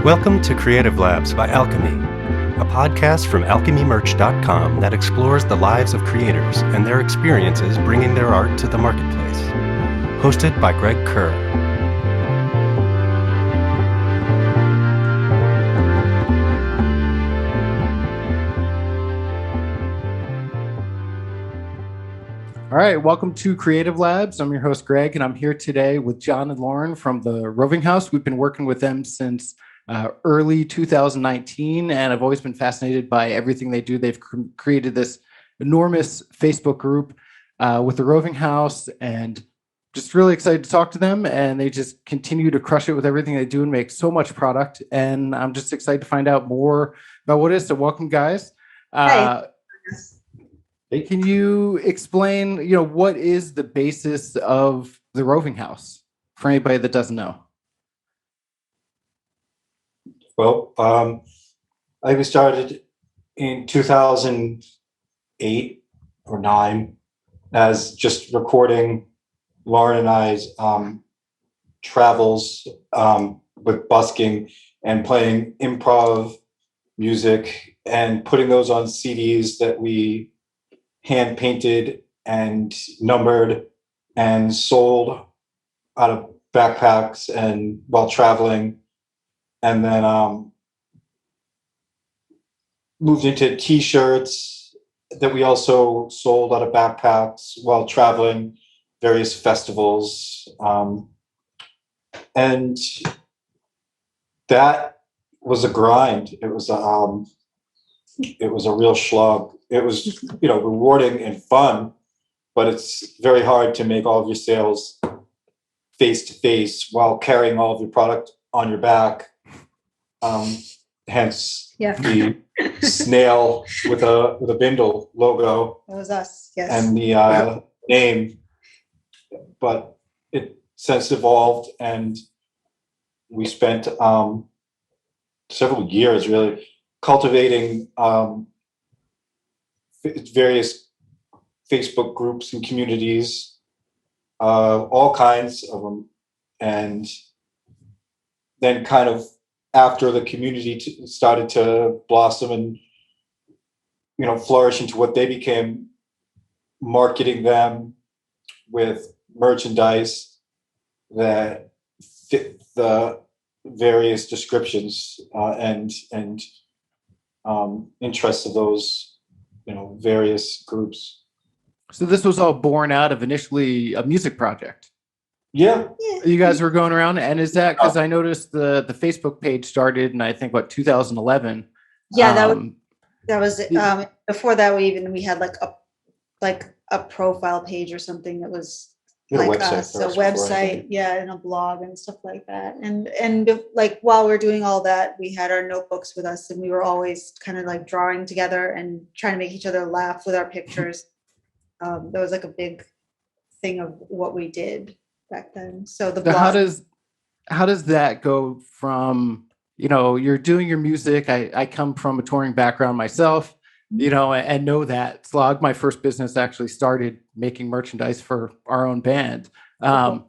Welcome to Creative Labs by Alchemy, a podcast from alchemymerch.com that explores the lives of creators and their experiences bringing their art to the marketplace. Hosted by Greg Kerr. All right, welcome to Creative Labs. I'm your host, Greg, and I'm here today with John and Lauren from the Roving House. We've been working with them since early 2019, and I've always been fascinated by everything they do. They've created this enormous Facebook group with the Roving House, and just really excited to talk to them. And they just continue to crush it with everything they do and make so much product. And I'm just excited to find out more about what it is. So welcome, guys. Hi. Can you explain, what is the basis of the Roving House for anybody that doesn't know? Well, I was started in 2008 or 9 as just recording Lauren and I's travels with busking and playing improv music and putting those on CDs that we hand painted and numbered and sold out of backpacks and while traveling, and then moved into t-shirts that we also sold out of backpacks while traveling various festivals, and that was a grind. It was a real slog. It was, rewarding and fun, but it's very hard to make all of your sales face to face while carrying all of your product on your back. Hence the snail with a Bindle logo. That was us, yes. And the name. But it since evolved, and we spent several years really cultivating various Facebook groups and communities, all kinds of them. And then kind of after the community started to blossom and, flourish into what they became, marketing them with merchandise that fit the various descriptions and interests of those various groups. So this was all born out of initially a music project. Yeah. You guys were going around, and is that because I noticed the Facebook page started in 2011? Yeah, that was before that we had like a profile page or something that was like us, a website, and a blog and stuff like that. And like while we were doing all that, we had our notebooks with us, and we were always kind of like drawing together and trying to make each other laugh with our pictures. That was like a big thing of what we did back then. So how does that go from, you're doing your music? I come from a touring background myself, and know that Slog, my first business, actually started making merchandise for our own band. And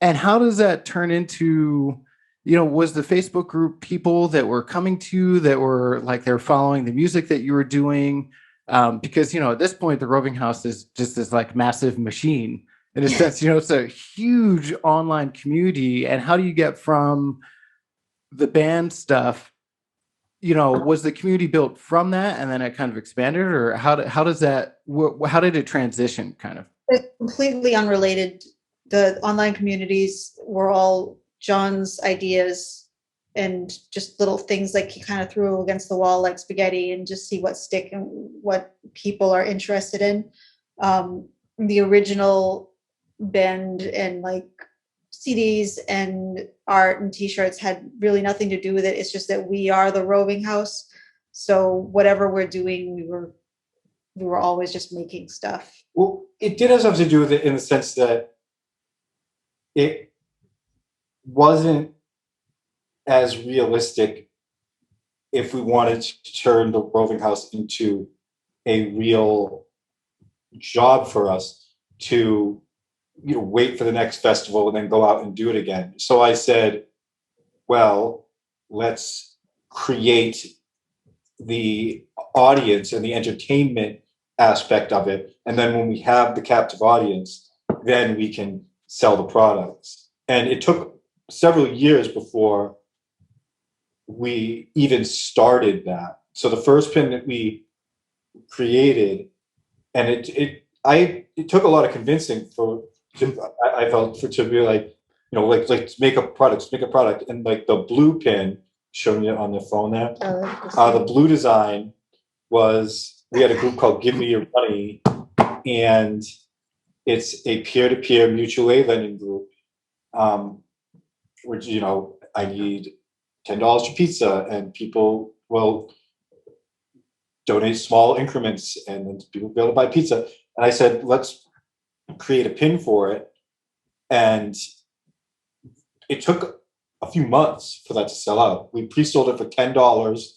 how does that turn into, was the Facebook group people that were coming to you that were like, they're following the music that you were doing? Because, at this point, the Roving House is just this like massive machine in a sense, it's a huge online community. And how do you get from the band stuff? Was the community built from that and then it kind of expanded, or how did it transition kind of? It's completely unrelated. The online communities were all John's ideas and just little things like he kind of threw against the wall like spaghetti and just see what stick and what people are interested in. The original band and like CDs and art and t-shirts had really nothing to do with it. It's just that we are the Roving House. So whatever we're doing, we were always just making stuff. Well, it did have something to do with it in the sense that it wasn't as realistic if we wanted to turn the Roving House into a real job for us to wait for the next festival and then go out and do it again. So I said, well, let's create the audience and the entertainment aspect of it. And then when we have the captive audience, then we can sell the products. And it took several years before we even started that. So the first pin that we created, and it took a lot of convincing I felt to be like, like make a product. And like the blue pin, showing it on the phone there. The blue design was, we had a group called Give Me Your Money, and it's a peer-to-peer mutual aid lending group, which, I need $10 for pizza, and people will donate small increments, and then people will be able to buy pizza. And I said, let's create a pin for it. And it took a few months for that to sell out. We pre-sold it for $10.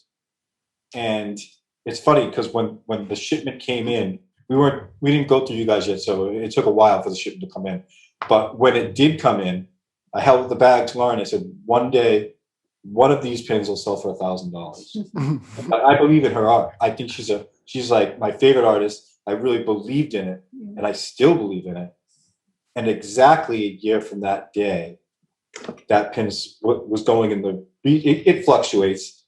And it's funny because when the shipment came in, we didn't go through you guys yet, so it took a while for the shipment to come in. But when it did come in, I held the bag to Lauren. I said, one day, one of these pins will sell for $1,000. I believe in her art. I think she's like my favorite artist. I really believed in it, and I still believe in it. And exactly a year from that day, that pin was going in it fluctuates,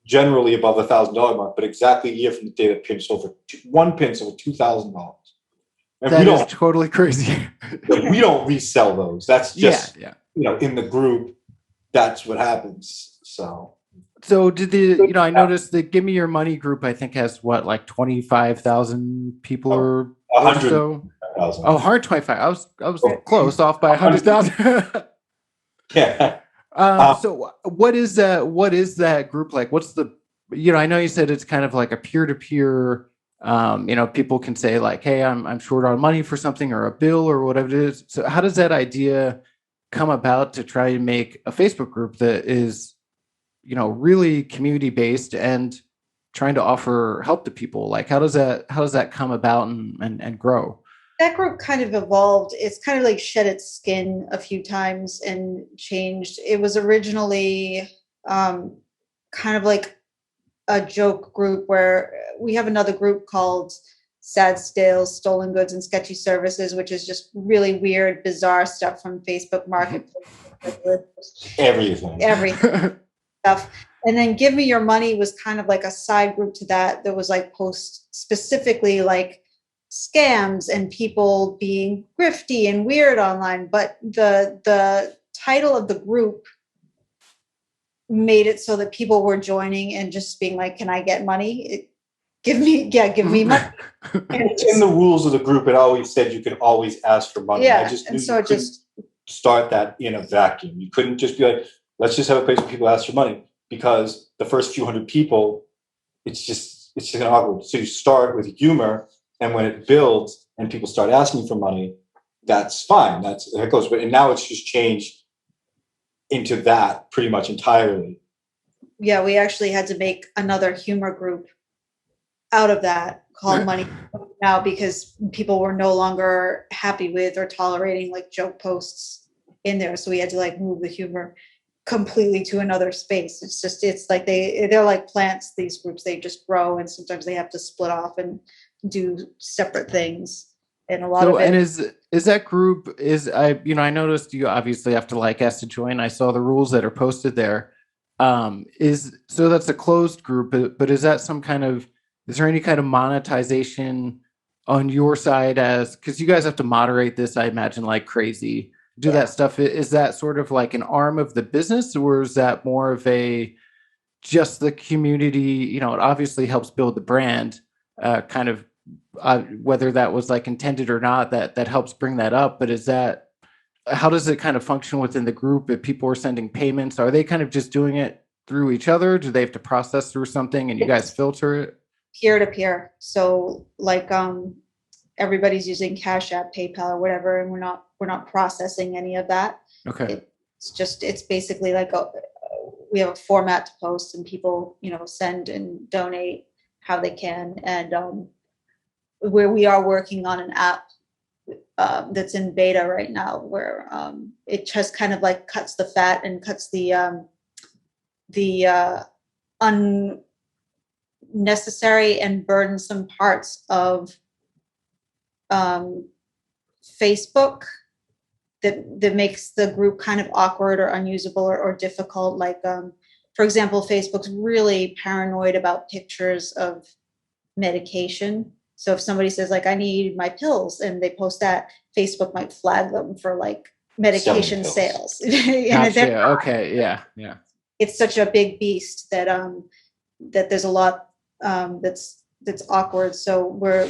generally above $1,000 mark, but exactly a year from the day that pin sold one pin sold for $2,000. And that is totally crazy. We don't resell those. That's just, yeah. In the group, that's what happens. So did I noticed the Give Me Your Money group, I think, has what, like 25,000 people or 100,000. so? Oh, 125. I was close off by 100,000. Yeah. So what is that group like? What's the, I know you said it's kind of like a peer-to-peer, people can say like, hey, I'm short on money for something or a bill or whatever it is. So how does that idea come about to try and make a Facebook group that is, really community based and trying to offer help to people? Like, how does that come about and grow? That group kind of evolved. It's kind of like shed its skin a few times and changed. It was originally kind of like a joke group where we have another group called Sad Sales, Stolen Goods and Sketchy Services, which is just really weird, bizarre stuff from Facebook Marketplace. Everything stuff. And then Give Me Your Money was kind of like a side group to that was like post specifically like scams and people being grifty and weird online. But the title of the group made it so that people were joining and just being like, can I get money? Give me money. And in the rules of the group, it always said you could always ask for money. Yeah. I just knew you couldn't start that in a vacuum. You couldn't just be like, let's just have a place where people ask for money, because the first few hundred people, it's just an awkward. So you start with humor, and when it builds and people start asking for money, that's fine. That's how it goes. But now it's just changed into that pretty much entirely. Yeah, we actually had to make another humor group out of that called Money Now, because people were no longer happy with or tolerating like joke posts in there. So we had to like move the humor completely to another space. It's like they're like plants, these groups. They just grow, and sometimes they have to split off and do separate things. And a lot of it. And is that group I noticed you obviously have to ask to join. I saw the rules that are posted there. So that's a closed group, but is that is there any kind of monetization on your side, because you guys have to moderate this, I imagine, like crazy, do that stuff? Is that sort of like an arm of the business, or is that more of just the community? It obviously helps build the brand, whether that was intended or not, that helps bring that up. But how does it kind of function within the group? If people are sending payments, are they kind of just doing it through each other? Do they have to process through something and you guys filter it? Peer to peer. So everybody's using Cash App, PayPal, or whatever, and we're not processing any of that. Okay. It's basically we have a format to post, and people, send and donate how they can. And where we are working on an app that's in beta right now, where it just kind of like cuts the fat and cuts the unnecessary and burdensome parts of Facebook that makes the group kind of awkward or unusable or difficult. Like, for example, Facebook's really paranoid about pictures of medication. So if somebody says like, I need my pills, and they post that, Facebook might flag them for like medication sales. Gotcha. Okay. Yeah. It's such a big beast that that there's a lot that's awkward. So we're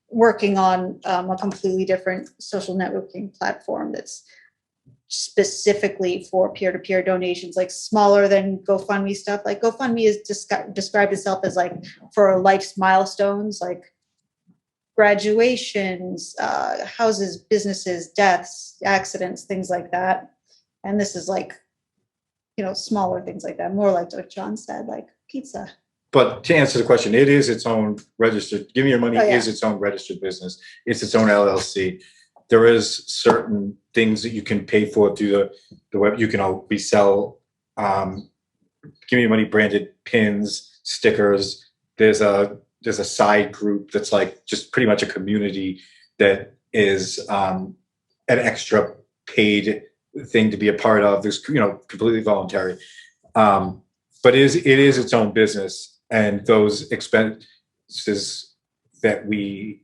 working on a completely different social networking platform that's specifically for peer-to-peer donations, like smaller than GoFundMe stuff. Like GoFundMe is described itself as like for life's milestones, like graduations, houses, businesses, deaths, accidents, things like that. And this is like, smaller things like that, more like what John said, like pizza. But to answer the question, it is its own registered. Give Me Your Money Oh, yeah. is its own registered business. It's its own LLC. There is certain things that you can pay for through the web. You can we sell Give Me Your Money branded pins, stickers. There's a side group that's like just pretty much a community that is an extra paid thing to be a part of. There's completely voluntary, but it is its own business. And those expenses that the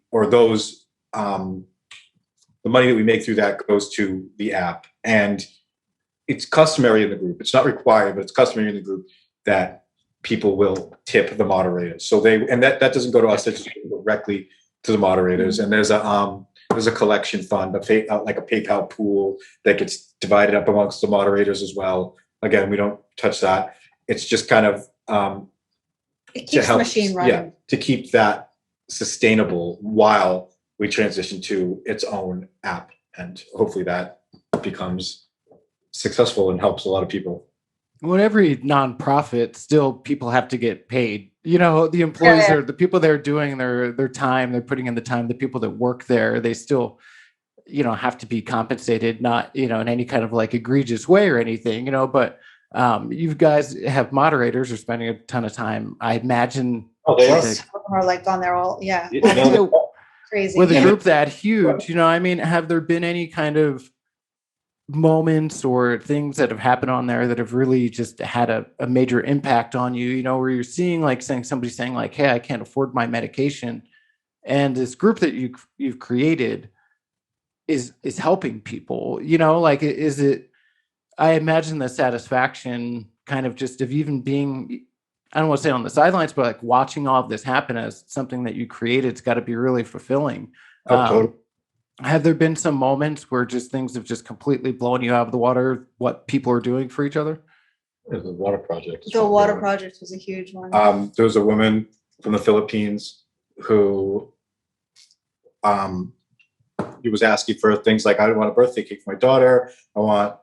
money that we make through that goes to the app. And it's customary in the group. It's not required, but it's customary in the group that people will tip the moderators. So that doesn't go to us, it just goes directly to the moderators. And there's a collection fund, like a PayPal pool that gets divided up amongst the moderators as well. Again, we don't touch that. It's just kind of It keeps the machine running. Yeah, to keep that sustainable while we transition to its own app. And hopefully that becomes successful and helps a lot of people. Well, every nonprofit, still people have to get paid. The employees are the people that are doing their time, they're putting in the time, the people that work there, they still, have to be compensated, not, in any kind of like egregious way or anything, but you guys have moderators are spending a ton of time. I imagine. Oh, they are. Some of them are like on there all, yeah. Crazy. With a group that huge, have there been any kind of moments or things that have happened on there that have really just had a major impact on you, where you're seeing like somebody saying like, hey, I can't afford my medication. And this group that you've created is helping people, is it, I imagine the satisfaction kind of just of even being, I don't want to say on the sidelines, but like watching all of this happen as something that you created, it's got to be really fulfilling. Totally. Have there been some moments where just things have just completely blown you out of the water, what people are doing for each other? The water project. The water project was a huge one. There was a woman from the Philippines who was asking for things like, I want a birthday cake for my daughter. I want,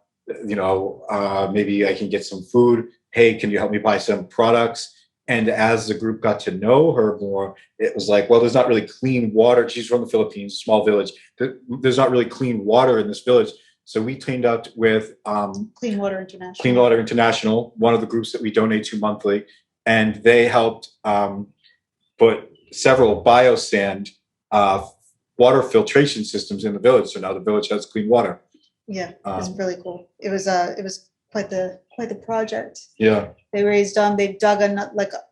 maybe I can get some food. Hey, can you help me buy some products? And as the group got to know her more, it was like, well, there's not really clean water. She's from the Philippines, small village. There's not really clean water in this village. So we teamed up with Clean Water International. Clean Water International, one of the groups that we donate to monthly. And they helped put several biosand water filtration systems in the village. So now the village has clean water. Yeah, it was really cool. It was quite the project. Yeah. They raised they dug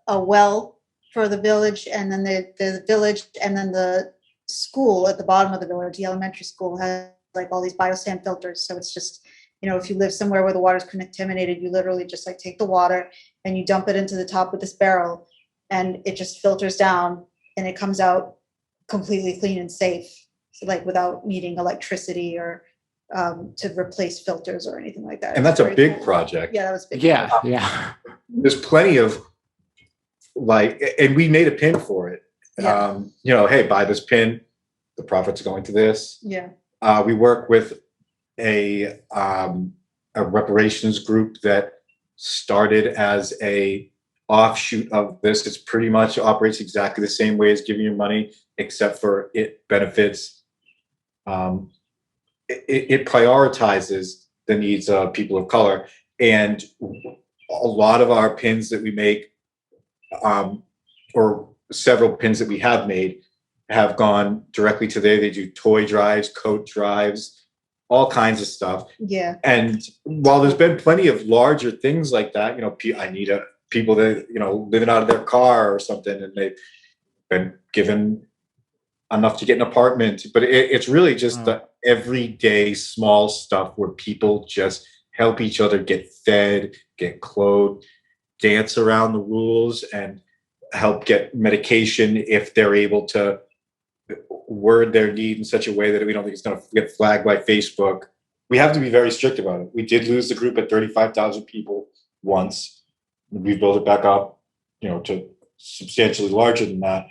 a well for the village, and then the village, and then the school at the bottom of the village, the elementary school, has like all these biosand filters. So it's just, if you live somewhere where the water's contaminated, you literally just like take the water and you dump it into the top of this barrel, and it just filters down and it comes out completely clean and safe. So like without needing electricity or to replace filters or anything like that. And that's a big project. Yeah, that was big. Yeah. There's plenty of and we made a pin for it. Yeah. Hey, buy this pin. The profit's going to this. Yeah. We work with a reparations group that started as a offshoot of this. It's pretty much operates exactly the same way as Giving Your Money, except for it benefits it prioritizes the needs of people of color. And a lot of our pins that we make, or several pins that we have made, have gone directly to there. They do toy drives, coat drives, all kinds of stuff. Yeah. And while there's been plenty of larger things like that, you know, I need people that, you know, living out of their car or something, and they've been given enough to get an apartment. But it's really just the everyday small stuff where people just help each other get fed, get clothed, dance around the rules, and help get medication if they're able to word their need in such a way that we don't think it's going to get flagged by Facebook. We have to be very strict about it. We did lose the group at 35,000 people once. We built it back up, you know, to substantially larger than that.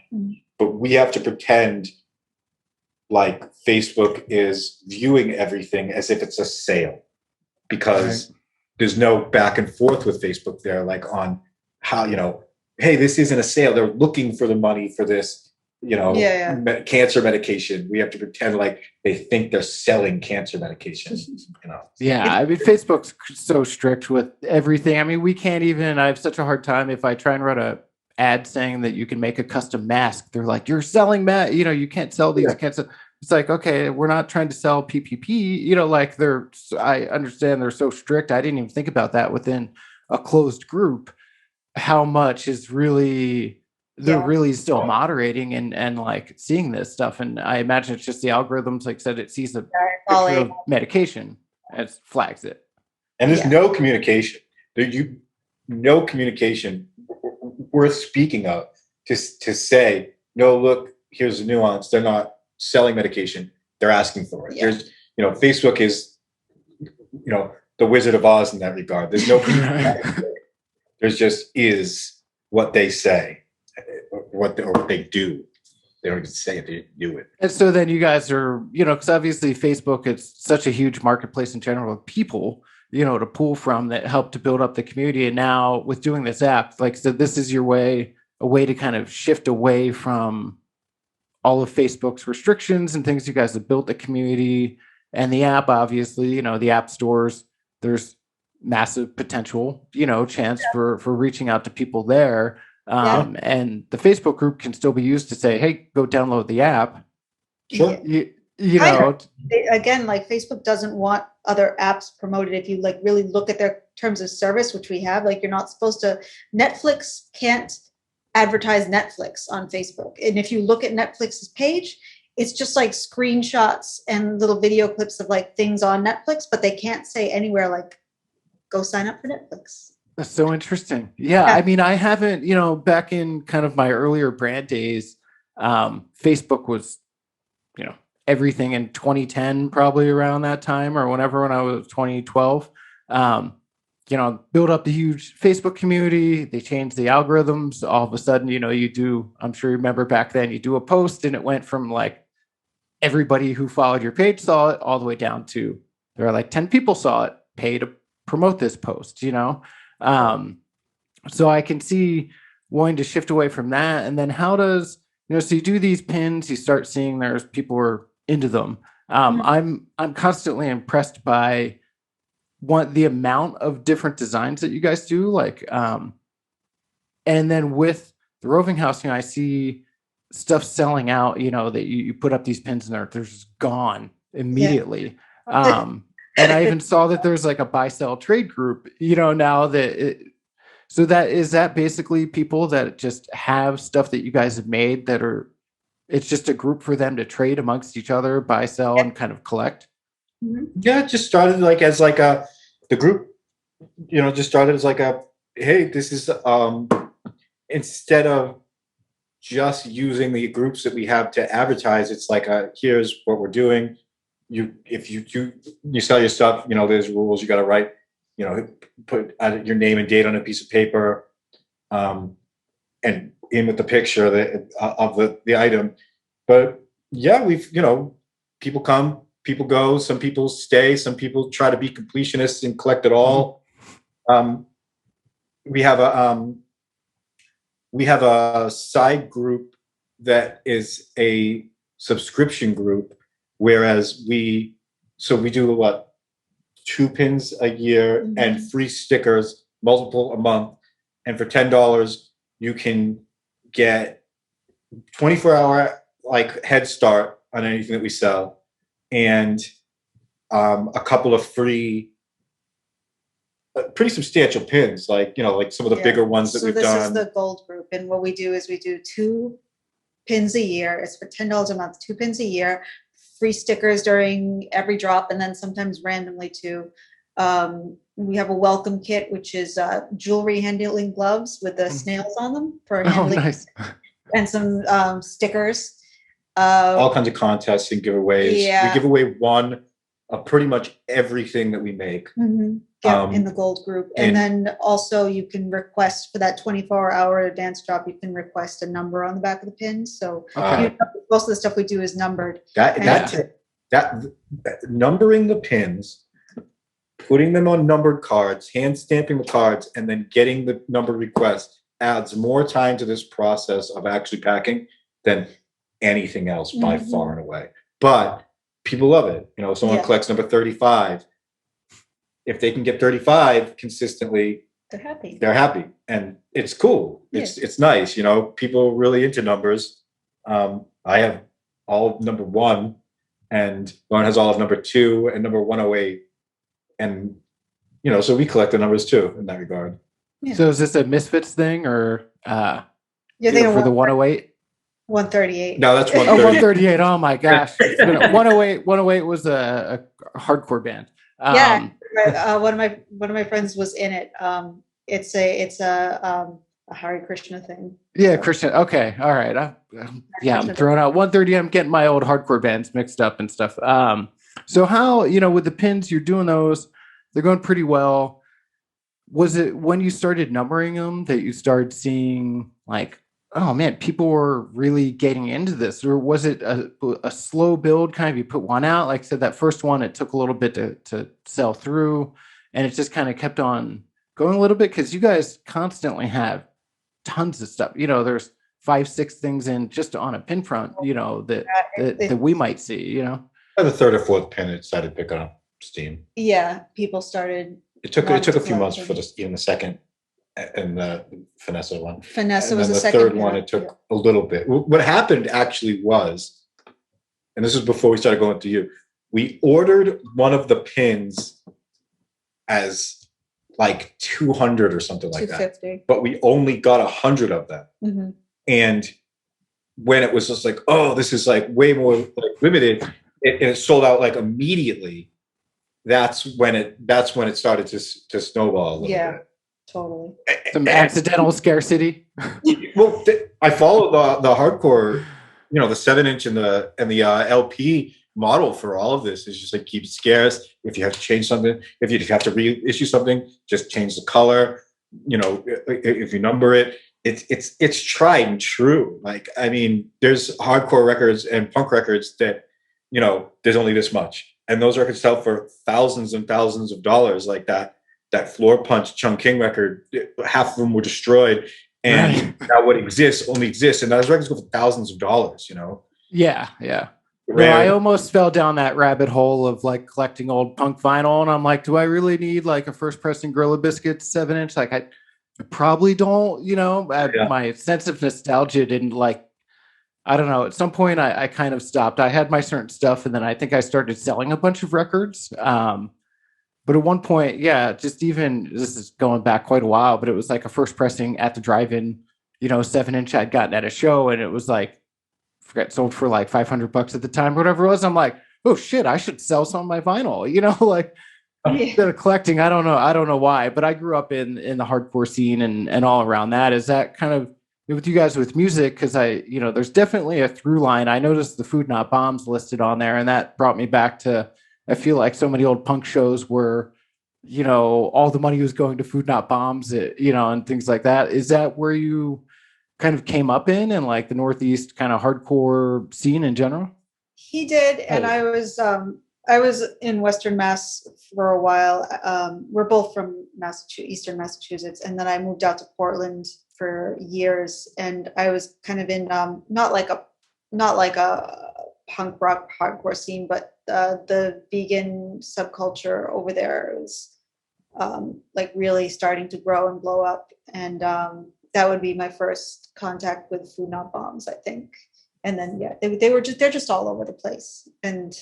But we have to pretend like Facebook is viewing everything as if it's a sale, because there's no back and forth with Facebook there, like on how, you know, hey, this isn't a sale. They're looking for the money for this, you know, cancer medication. We have to pretend like they think they're selling cancer medication, you know. Yeah, I mean, Facebook's so strict with everything. I mean, we can't even, I have such a hard time if I try and run a ad saying that you can make a custom mask. They're like, you're selling mask, you know, you can't sell these. Can't sell. It's like, okay, we're not trying to sell PPP, you know, like I understand they're so strict. I didn't even think about that within a closed group, how much is really, they're really still moderating and like seeing this stuff. And I imagine it's just the algorithms, like I said, it sees a picture of medication and flags it. And there's no communication. No communication worth speaking of to say, no, look, here's the nuance. They're not selling medication. They're asking for it. There's, you know, Facebook is, you know, the Wizard of Oz in that regard. There's no, there's just is what they say, what they do. They don't even say it, they do it. And so then you guys are, you know, because obviously Facebook is such a huge marketplace in general of people, you know, to pull from that help to build up the community. And now with doing this app, like I said, this is your way, a way to kind of shift away from all of Facebook's restrictions and things. You guys have built the community and the app, obviously, you know, the app stores, there's massive potential, you know, chance for reaching out to people there. And the Facebook group can still be used to say, hey, go download the app. Sure. You know, again, like Facebook doesn't want other apps promoted. If you like really look at their terms of service, which we have, like you're not supposed to, Netflix can't advertise Netflix on Facebook. And if you look at Netflix's page, it's just like screenshots and little video clips of like things on Netflix, but they can't say anywhere like, go sign up for Netflix. That's so interesting. Yeah. I mean, I haven't, you know, back in kind of my earlier brand days, Facebook was, you know, everything in 2010, probably around that time or whenever, when I was 2012, you know, build up the huge Facebook community. They changed the algorithms. All of a sudden, you know, you do, I'm sure you remember back then, you do a post and it went from like everybody who followed your page saw it all the way down to there are like 10 people saw it, pay to promote this post, you know? So I can see wanting to shift away from that. And then how does, you know, so you do these pins, you start seeing there's people who are into them. I'm constantly impressed by the amount of different designs that you guys do. Like, and then with the Roving House, you know, I see stuff selling out, you know, that you put up these pins and they're just gone immediately. And I even saw that there's like a buy sell trade group, you know, now that so that is that basically people that just have stuff that you guys have made that are, it's just a group for them to trade amongst each other, buy, sell, and kind of collect. Yeah, it just started like as like the group, you know, just started as like hey, this is instead of just using the groups that we have to advertise, it's like here's what we're doing. If you sell your stuff, you know, there's rules you got to write, you know, put your name and date on a piece of paper, and in with the picture of the item. But yeah, we've, you know, people come, people go, some people stay, some people try to be completionists and collect it all. We have a side group that is a subscription group, whereas we So we do what, 2 pins a year and free stickers, multiple a month. And for $10, you can get 24-hour like head start on anything that we sell, and a couple of free, pretty substantial pins, like like some of the bigger ones that So we've this done. is the gold group, and what we do is we do 2 pins a year. It's for $10 a month, 2 pins a year, free stickers during every drop, and then sometimes randomly too. We have a welcome kit, which is jewelry handling gloves with the snails on them for Oh, handling, nice. and some stickers. All kinds of contests and giveaways. Yeah. We give away one of pretty much everything that we make. In the gold group. And then also you can request for that 24-hour dance drop, you can request a number on the back of the pin. So most of the stuff we do is numbered. That numbering the pins, putting them on numbered cards, hand stamping the cards, and then getting the number request adds more time to this process of actually packing than anything else by far and away. But people love it. Someone collects number 35. If they can get 35 consistently, they're happy. And it's cool. It's nice. People are really into numbers. I have all of number 1, and Lauren has all of number 2 and number 108. And, so we collect the numbers too in that regard. Yeah. So is this a Misfits thing or You're thinking for the 108? 138. No, that's Oh, 130. 138. Oh my gosh. 108 was a hardcore band. One of my friends was in it. It's a Hare Krishna thing. Yeah, Christian. Okay, all right. I'm throwing out 130. I'm getting my old hardcore bands mixed up and stuff. So how with the pins, you're doing those? They're going pretty well. Was it when you started numbering them that you started seeing like, oh man, people were really getting into this, or was it a slow build? Kind of, you put one out, like I said, that first one, it took a little bit to sell through, and it just kind of kept on going a little bit because you guys constantly have tons of stuff. There's 5-6 things in just on a pin front, that we might see. By the 3rd or 4th pin, it started picking up steam. Yeah, people started. It took a few months for even the second and the Finessa one. Finessa and was then the the second third one. It took a little bit. What happened actually was, and this is before we started going to you, we ordered one of the pins as like 200 or something like that, 250. but we only got 100 of them. And when it was just like, oh, this is like way more like limited, it sold out like immediately. That's when it started to snowball a little bit. Totally. Some accidental scarcity. Well, I follow the hardcore, the 7-inch and the LP model for all of this is just like keep it scarce. If you have to change something, if you have to reissue something, just change the color. If you number it, it's tried and true. Like, I mean, there's hardcore records and punk records that there's only this much, and those records sell for thousands and thousands of dollars. Like that Floor Punch Chung King record, half of them were destroyed, and now what exists only exists, and those records go for thousands of dollars. Yeah. No, I almost fell down that rabbit hole of like collecting old punk vinyl, and I'm like, do I really need like a first pressing Gorilla Biscuits 7-inch? Like, I probably don't. My sense of nostalgia didn't like. I don't know. At some point, I kind of stopped. I had my certain stuff, and then I think I started selling a bunch of records. But at one point, just even, this is going back quite a while, but it was like a first pressing at the drive-in, 7-inch I'd gotten at a show, and it was like, sold for like $500 at the time, whatever it was. I'm like, oh shit, I should sell some of my vinyl, instead of collecting. I don't know why, but I grew up in the hardcore scene and all around that. Is that kind of with you guys with music? Because there's definitely a through line. I noticed the Food Not Bombs listed on there, and that brought me back to, I feel like so many old punk shows where, all the money was going to Food Not Bombs, and things like that. Is that where you kind of came up in like the Northeast kind of hardcore scene in general? He did, and I was in Western Mass for a while. We're both from Eastern Massachusetts, and then I moved out to Portland for years, and I was kind of in not like a punk rock hardcore scene, but the vegan subculture over there is like really starting to grow and blow up. And that would be my first contact with Food Not Bombs, I think. And then yeah, they're just all over the place. And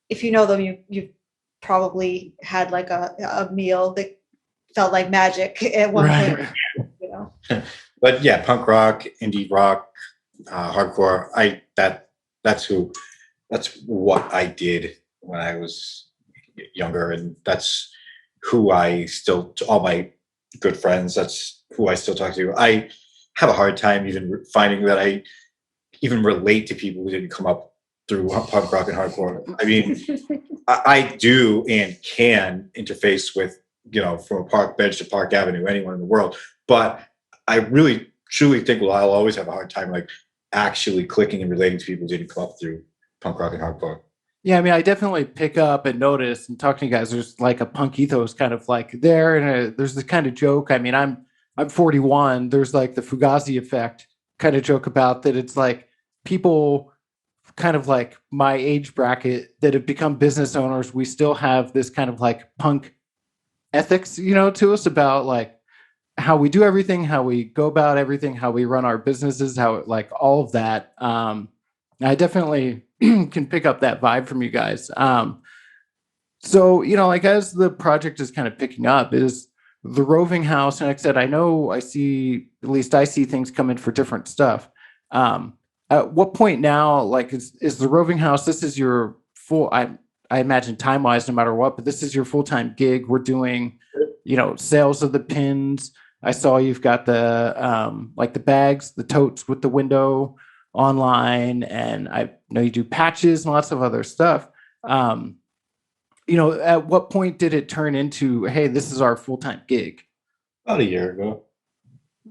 if you know them, you probably had like a meal that felt like magic at one point. You know. But yeah, punk rock, indie rock, hardcore. That's what I did when I was younger, and that's who I still, all my good friends, that's who I still talk to. I have a hard time even finding that I even relate to people who didn't come up through punk rock and hardcore. I mean, I do and can interface with, from a park bench to Park Avenue, anyone in the world. But I really, truly think, I'll always have a hard time like actually clicking and relating to people who didn't come up through punk rock and hardcore. Yeah, I mean, I definitely pick up and notice and talking to you guys. There's like a punk ethos kind of like there, and there's this kind of joke. I mean, I'm 41. There's like the Fugazi effect kind of joke about that. It's like people kind of like my age bracket that have become business owners. We still have this kind of like punk ethics, to us about like how we do everything, how we go about everything, how we run our businesses, how like all of that. I definitely can pick up that vibe from you guys. So, like as the project is kind of picking up, is the Roving House, and like I said, I see things come in for different stuff. At what point now, like is the Roving House, this is your full, I imagine time-wise, no matter what, but this is your full-time gig. We're doing, sales of the pins. I saw you've got the like the bags, the totes with the window online, and I know you do patches and lots of other stuff. At what point did it turn into, hey, this is our full-time gig? About a year ago.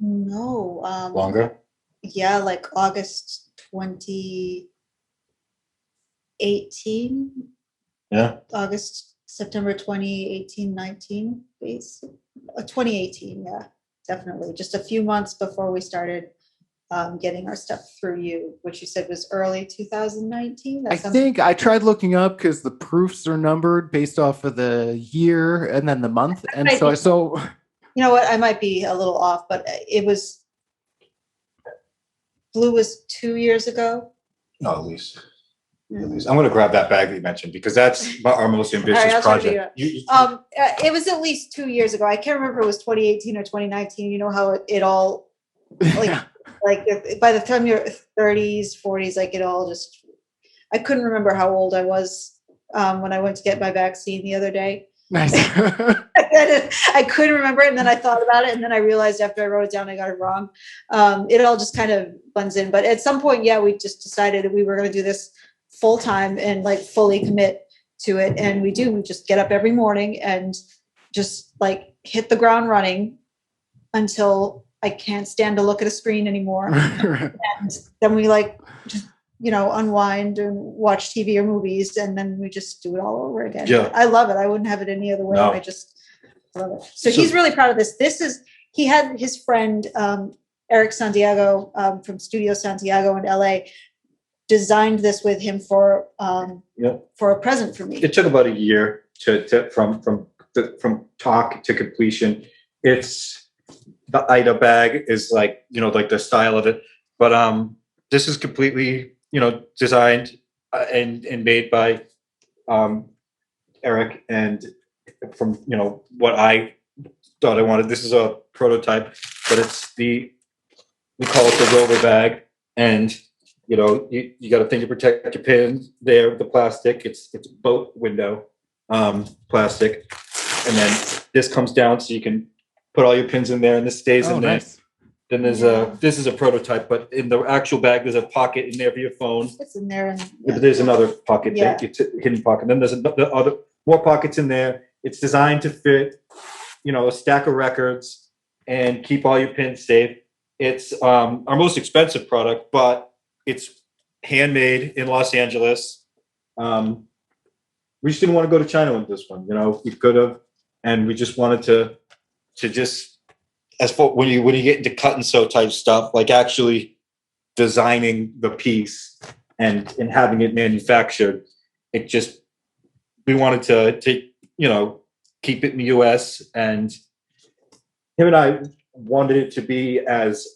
No. Longer? Yeah, like August 2018. Yeah. September 2018, 19, 2018, yeah, definitely. Just a few months before we started getting our stuff through you, which you said was early 2019. I think I tried looking up because the proofs are numbered based off of the year and then the month. And so you know what, I might be a little off, but it was, Blue was 2 years ago. No, at least. I'm going to grab that bag that you mentioned because that's our most ambitious project. It was at least 2 years ago. I can't remember if it was 2018 or 2019. You know how it all, like, like by the time you're 30s, 40s, like it all just, I couldn't remember how old I was when I went to get my vaccine the other day. Nice. I couldn't remember it, and then I thought about it, and then I realized after I wrote it down I got it wrong. It all just kind of blends in. But at some point, yeah, we just decided that we were going to do this full time and like fully commit to it. And we just get up every morning and just like hit the ground running until I can't stand to look at a screen anymore. And then we like just, unwind and watch TV or movies, and then we just do it all over again. Yeah. I love it. I wouldn't have it any other way. No. I just love it. So he's really proud of this. He had his friend, Eric Santiago, from Studio Santiago in LA, designed this with him for a present for me. It took about a year from talk to completion. It's the Ida bag is like, like the style of it, but this is completely, designed and made by Eric, and from what I thought I wanted. This is a prototype, but we call it the Rover bag, and you got a thing to protect your pins there, the plastic. It's boat window plastic, and then this comes down so you can put all your pins in there, and this stays in there. Nice. Then this is a prototype, but in the actual bag, there's a pocket in there for your phone. It's in there. But there's another pocket, it's a hidden pocket. Then there's more pockets in there. It's designed to fit, a stack of records and keep all your pins safe. It's our most expensive product, but it's handmade in Los Angeles. We just didn't want to go to China with this one. We could have, and we just wanted to just, as for when you get into cut and sew type stuff, like actually designing the piece, and having it manufactured, we wanted to take, keep it in the US, and him and I wanted it to be as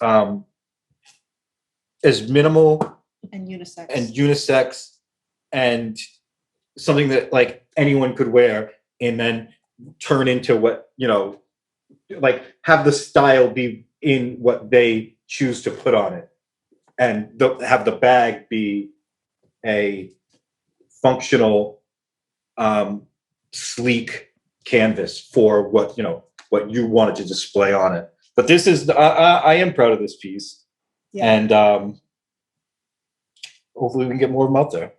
minimal And unisex. and unisex and something that like anyone could wear, and then turn into what, like have the style be in what they choose to put on it, and have the bag be a functional, sleek canvas for what you wanted to display on it. But this is, I am proud of this piece, Yeah. and hopefully we can get more of them out there.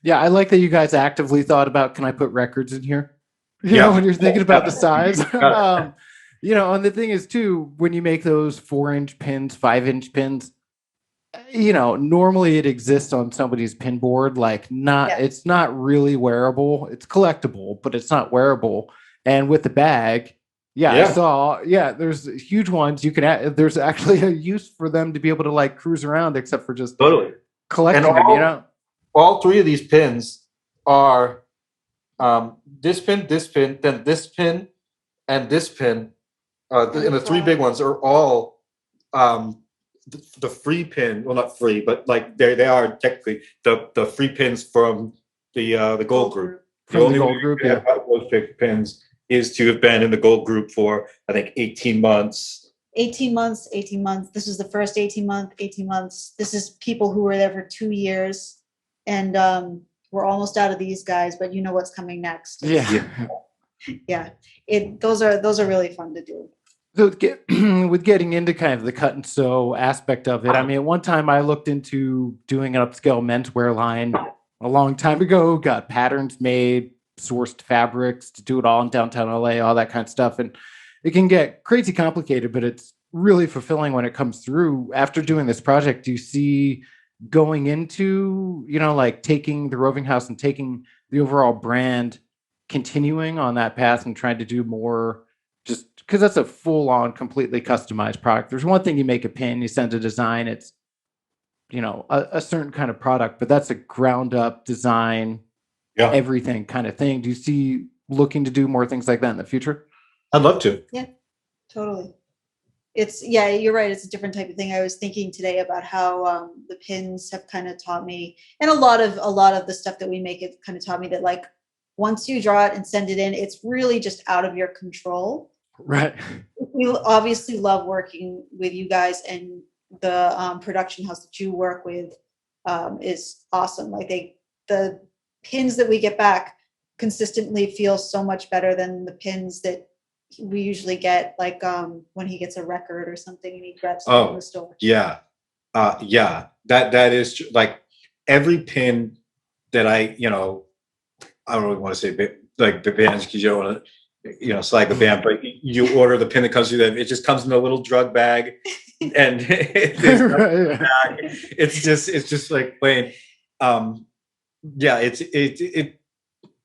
Yeah, I like that you guys actively thought about, can I put records in here? Yeah. When you're thinking about the size. Got And the thing is too, when you make those 4-inch pins, 5-inch pins, normally it exists on somebody's pin board. Like it's not really wearable. It's collectible, but it's not wearable. And with the bag, I saw, there's huge ones you can add. There's actually a use for them to be able to like cruise around, except for just Totally. collecting And them, all three of these pins are this pin, then this pin, and this pin. And the three big ones are all the free pin. Well, not free, but like they are technically the free pins from the gold group. From the gold group, way those pins is to have been in the gold group for, I think, 18 months. 18 months. This is the first 18 months. This is people who were there for 2 years, and we're almost out of these guys, but you know what's coming next. Yeah. Those are really fun to do. So with getting into kind of the cut and sew aspect of it, I mean, at one time I looked into doing an upscale menswear line a long time ago, got patterns made, sourced fabrics to do it all in downtown LA, all that kind of stuff. And it can get crazy complicated, but it's really fulfilling when it comes through. After doing this project, do you see going into, like taking the Roving House and taking the overall brand, continuing on that path and trying to do more, just because that's a full-on, completely customized product? There's one thing, you make a pin, you send a design, it's a certain kind of product, but that's a ground-up design, everything kind of thing. Do you see looking to do more things like that in the future? I'd love to. Yeah, totally. You're right. It's a different type of thing. I was thinking today about how the pins have kind of taught me, and a lot of the stuff that we make, it kind of taught me that like once you draw it and send it in, it's really just out of your control. Right. We obviously love working with you guys, and the production house that you work with is awesome. Like the pins that we get back consistently feel so much better than the pins that we usually get, like when he gets a record or something and he grabs it from the store. That is like every pin that I don't really want to say like the bands, because you don't want to slag the band, but you order the pin that comes through them, it just comes in a little drug bag, and it's just like plain. It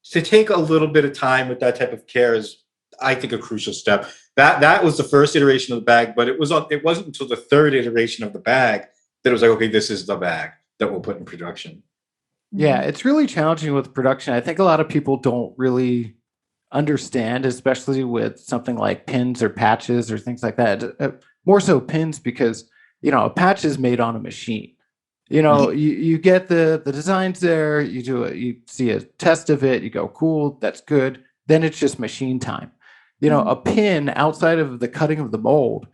to take a little bit of time with that type of care is, I think, a crucial step. That was the first iteration of the bag, but it wasn't until the third iteration of the bag that it was like, okay, this is the bag that we'll put in production. Yeah, it's really challenging with production. I think a lot of people don't really understand, especially with something like pins or patches or things like that. More so pins, because a patch is made on a machine. You get the designs there, you see a test of it, you go, cool, that's good. Then it's just machine time. A pin, outside of the cutting of the mold,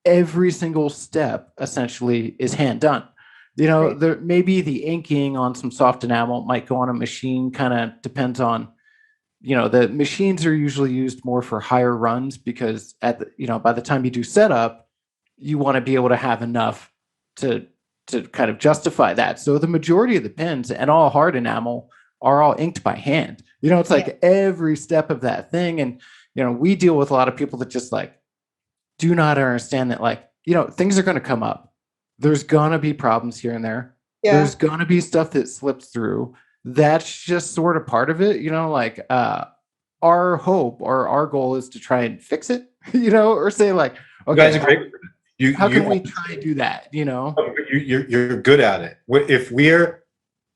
every single step essentially is hand done. There maybe the inking on some soft enamel might go on a machine, kind of depends on, the machines are usually used more for higher runs, because by the time you do setup, you want to be able to have enough to kind of justify that. So the majority of the pins and all hard enamel are all inked by hand. It's like every step of that thing. And, we deal with a lot of people that just like do not understand that, like, things are going to come up. There's going to be problems here and there. Yeah. There's going to be stuff that slips through. That's just sort of part of it. Our hope or our goal is to try and fix it, or say like, okay, you guys are great. How can we try and do that? You're good at it. If we're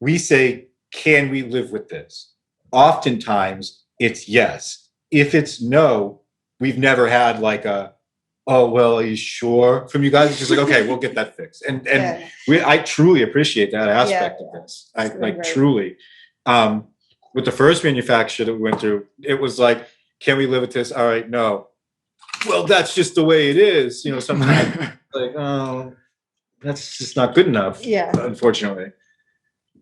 we say, can we live with this? Oftentimes it's yes. If it's no, we've never had like a, oh, well, are you sure? From you guys, it's just like, okay, we'll get that fixed. And Yeah. I truly appreciate that aspect of this. I It's been like great. truly. With the first manufacturer that we went through, it was like, can we live with this? All right, no. Well, that's just the way it is. You know, sometimes like, oh, that's just not good enough. Yeah. Unfortunately.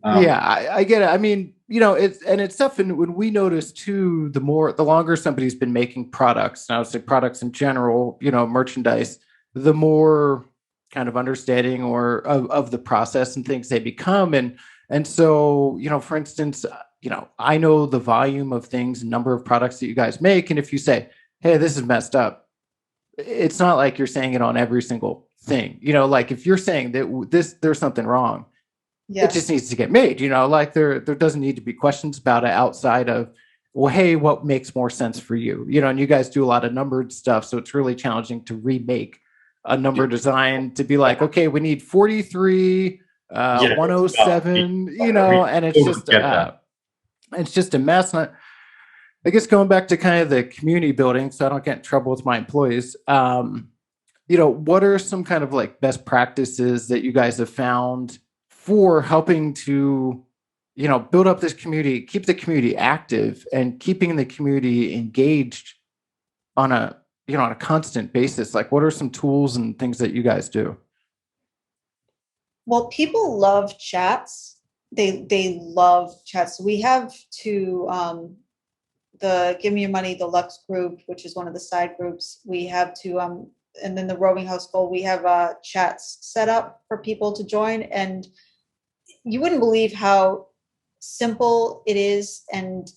Yeah, I get it. I mean, you know, it's tough. And when we notice too, the longer somebody's been making products, and I would say products in general, you know, merchandise, the more kind of understanding or of the process and things they become. And so, you know, for instance, you know, I know the volume of things, number of products that you guys make. And if you say, hey, this is messed up, it's not like you're saying it on every single thing. You know, like if you're saying that there's something wrong, Yeah. it just needs to get made, you know, like there doesn't need to be questions about it outside of, well, hey, what makes more sense for you? You know, and you guys do a lot of numbered stuff. So it's really challenging to remake a number design to be like, okay, we need 43, 107, you know, and it's just a mess. And I guess going back to kind of the community building, so I don't get in trouble with my employees, you know, what are some kind of like best practices that you guys have found for helping to, you know, build up this community, keep the community active and keeping the community engaged on a, you know, on a constant basis? Like, what are some tools and things that you guys do? Well, people love chats. They love chats. We have the Give Me Your Money Deluxe group, which is one of the side groups. We have and then the Roving House Gold, we have chats set up for people to join. And you wouldn't believe how simple it is and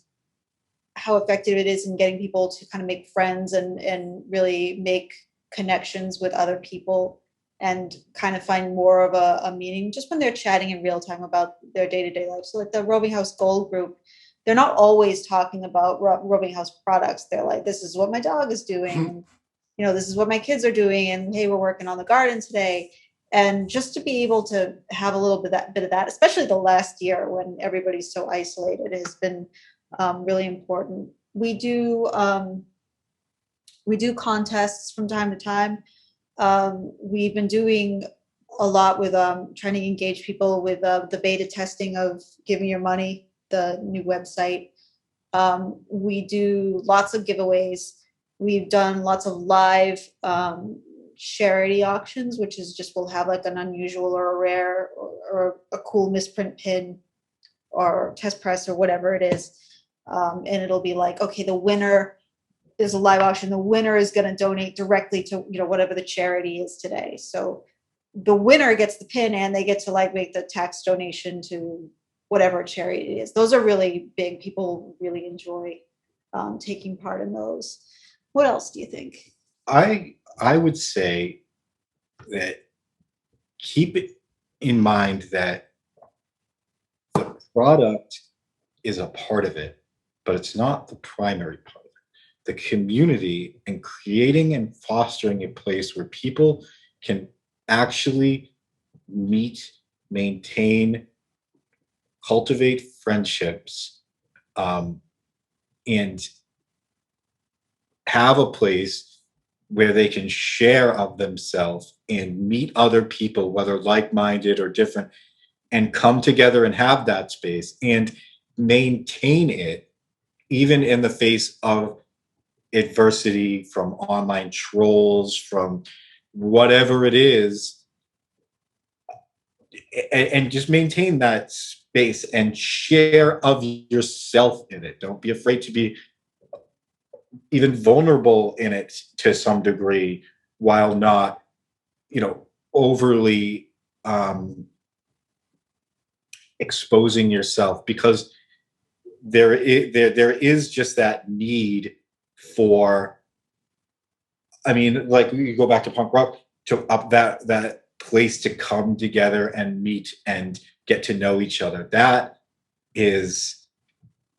how effective it is in getting people to kind of make friends and really make connections with other people and kind of find more of a meaning just when they're chatting in real time about their day-to-day life. So like the Roving House Gold group, they're not always talking about Roving House products. They're like, this is what my dog is doing. And, you know, this is what my kids are doing. And hey, we're working on the garden today. And just to be able to have a little bit of that, especially the last year when everybody's so isolated, has been really important. We do contests from time to time. We've been doing a lot with trying to engage people with the beta testing of Giving Your Money, the new website. We do lots of giveaways. We've done lots of live charity auctions, which is just we'll have like an unusual or a rare or a cool misprint pin or test press or whatever it is. And it'll be like, okay, the winner is a live auction. The winner is going to donate directly to, you know, whatever the charity is today. So the winner gets the pin and they get to like make the tax donation to whatever charity it is. Those are really big. People really enjoy taking part in those. What else do you think? I would say that keep it in mind that the product is a part of it, but it's not the primary part of it. The community and creating and fostering a place where people can actually meet, maintain, cultivate friendships, and have a place where they can share of themselves and meet other people, whether like-minded or different, and come together and have that space and maintain it, even in the face of adversity from online trolls, from whatever it is, and just maintain that space and share of yourself in it. Don't be afraid to be even vulnerable in it to some degree, while not, you know, overly exposing yourself, because there is just that need for, I mean, like you go back to punk rock, to up that place to come together and meet and get to know each other. That is